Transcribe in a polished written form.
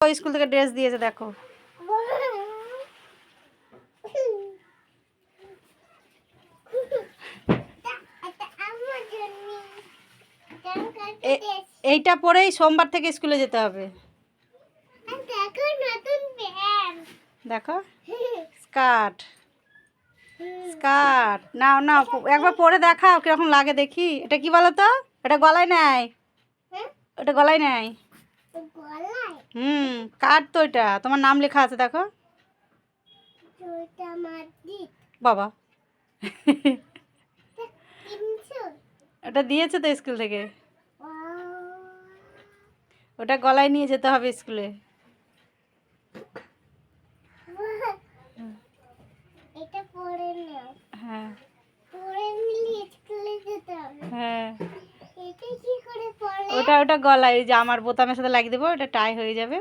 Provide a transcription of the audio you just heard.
School থেকে dress দিয়েছে দেখো। এইটা পরেই সোমবার থেকে স্কুলে যেতে হবে। দেখো স্কার্ট স্কার্ট নাও নাও একবার পরে দেখাও কিরকম লাগে দেখি। এটা কি বলো তো? এটা গলায় নাই, এটা গলায় নাই। কার্ড তো এটা, তোমার নাম লেখা আছে দেখো। বাবা ওটা দিয়েছে তো স্কুল থেকে, ওটা গলায় নিয়ে যেতে হবে স্কুলে। হ্যাঁ হ্যাঁ ওটা ওটা গলায়, যে আমার বোতামের সাথে লাগিয়ে দেবো, ওটা টাই হয়ে যাবে।